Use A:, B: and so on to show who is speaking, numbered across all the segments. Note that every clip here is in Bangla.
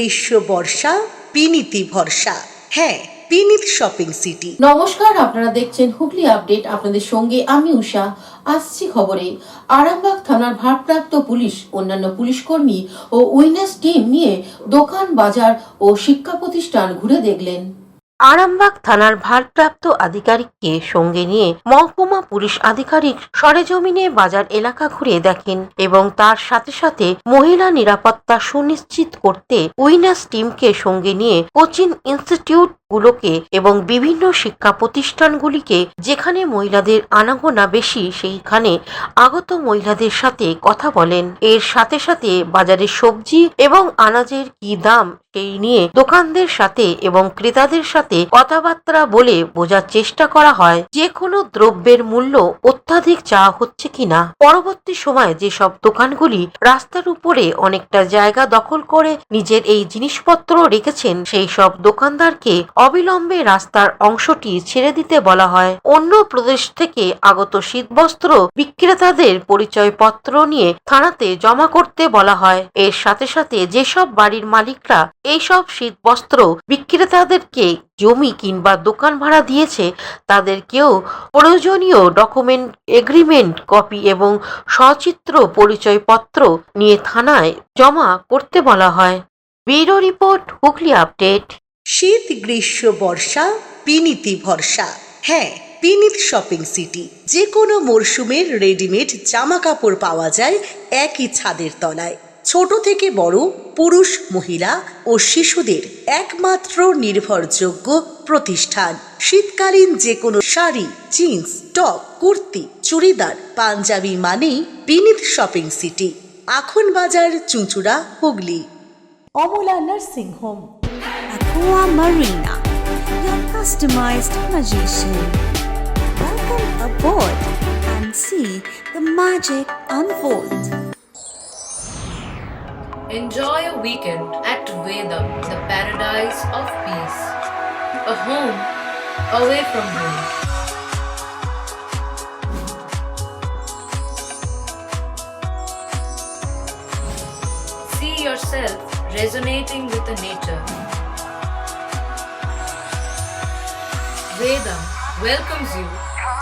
A: গ্রীষ্ম বর্ষা বিনীতি ভরসা। হ্যাঁ, বিনীত শপিং সিটি।
B: নমস্কার, আপনারা দেখছেন হুগলি আপডেট। আপনাদের সঙ্গে আমি উষা। আসছি খবরে। আরামবাগ থানার ভারপ্রাপ্ত পুলিশ অন্যান্য পুলিশ কর্মী ও উইনার্স টিম নিয়ে দোকান, বাজার ও শিক্ষা প্রতিষ্ঠান ঘুরে দেখলেন। আরামবাগ থানার ভারপ্রাপ্ত আধিকারিককে সঙ্গে নিয়ে মহকুমা পুলিশ আধিকারিক সরেজমিনে বাজার এলাকা ঘুরে দেখেন এবং তার সাথে সাথে মহিলা নিরাপত্তা সুনিশ্চিত করতে উইনার্স টিমকে সঙ্গে নিয়ে কোচিং ইনস্টিটিউট গুলোকে এবং বিভিন্ন শিক্ষা প্রতিষ্ঠানগুলিকে যেখানে মহিলাদের আনাগোনা বেশি সেইখানে আগত মহিলাদের সাথে কথা বলেন। এর সাথে সাথে বাজারে সবজি এবং আনাজের কি দাম সেই নিয়ে দোকানদের সাথে এবং ক্রেতাদের সাথে কথাবার্তা বলে বোঝার চেষ্টা করা হয় যে কোনো দ্রব্যের মূল্য অত্যাধিক চাওয়া হচ্ছে কিনা। পরবর্তী সময়ে যেসব দোকানগুলি রাস্তার উপরে অনেকটা জায়গা দখল করে নিজের এই জিনিসপত্র রেখেছেন সেই সব দোকানদারকে অবিলম্বে রাস্তার অংশটি ছেড়ে দিতে বলা হয়। অন্য প্রদেশ থেকে আগত শীতবস্ত্র বিক্রেতাদের পরিচয়পত্র নিয়ে থানাতে জমা করতে বলা হয়। এর সাথে সাথে যেসব বাড়ির মালিকরা এইসব শীতবস্ত্র বিক্রেতাদেরকে জমি কিংবা দোকান ভাড়া দিয়েছে তাদেরকেও প্রয়োজনীয় ডকুমেন্ট, এগ্রিমেন্ট কপি এবং সচিত্র পরিচয়পত্র নিয়ে থানায় জমা করতে বলা হয়। Bureau report, Hooghly update.
A: শীত গ্রীষ্ম বর্ষা বিনীতি ভরসা। হ্যাঁ, বিনীত শপিং সিটি। যে কোনো মরশুমের রেডিমেড জামা কাপড় পাওয়া যায় একই ছাদের তলায়। ছোট থেকে বড়, পুরুষ, মহিলা ও শিশুদের একমাত্র নির্ভরযোগ্য প্রতিষ্ঠান। শীতকালীন যে কোনো শাড়ি, জিন্স, টপ, কুর্তি, চুড়িদার, পাঞ্জাবি মানেই বিনীত শপিং সিটি। আখন বাজার, চুঁচুড়া, Hooghly. Amala nursing home,
C: Aqua Marina, your customized magician. Welcome aboard and see the magic unfold.
D: Enjoy a weekend at Vedam, the paradise of peace. A home away from home. See yourself resonating with the nature. Vedam welcomes you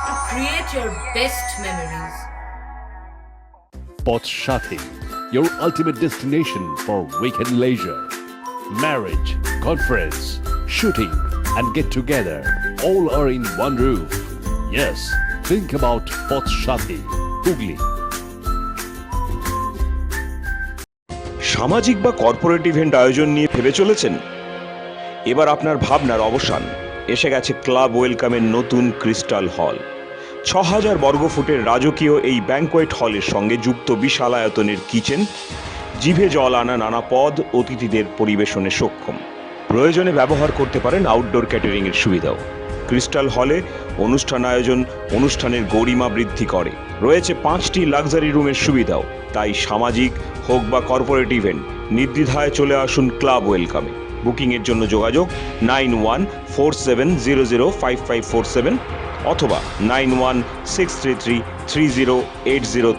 D: to create your best memories.
E: Potshati, your ultimate destination for weekend leisure. Marriage, conference, shooting, and get together all are in one roof. Yes, think about Potshati, Hugli.
F: সামাজিক বা কর্পোরেট ইভেন্ট আয়োজন নিয়ে ভেবে চলেছেন? এবার আপনার ভাবনার অবসান। এসে গেছে ক্লাব ওয়েলকামের নতুন ক্রিস্টাল হল। ৬,০০০ বর্গফুটের রাজকীয় এই ব্যাংকোয়েট হলের সঙ্গে যুক্ত বিশাল আয়তনের কিচেন, জিভে জল আনা নানা পদ অতিথিদের পরিবেশনে সক্ষম। প্রয়োজনে ব্যবহার করতে পারেন আউটডোর ক্যাটারিংয়ের সুবিধাও। ক্রিস্টাল হলে অনুষ্ঠান আয়োজন অনুষ্ঠানের গরিমা বৃদ্ধি করে। রয়েছে ৫টি লাক্সারি রুমের সুবিধাও। তাই সামাজিক হোক বা কর্পোরেট ইভেন্ট নির্দ্বিধায় চলে আসুন ক্লাব ওয়েলকামে। বুকিংয়ের জন্য যোগাযোগ 9147005547 অথবা 9163333080।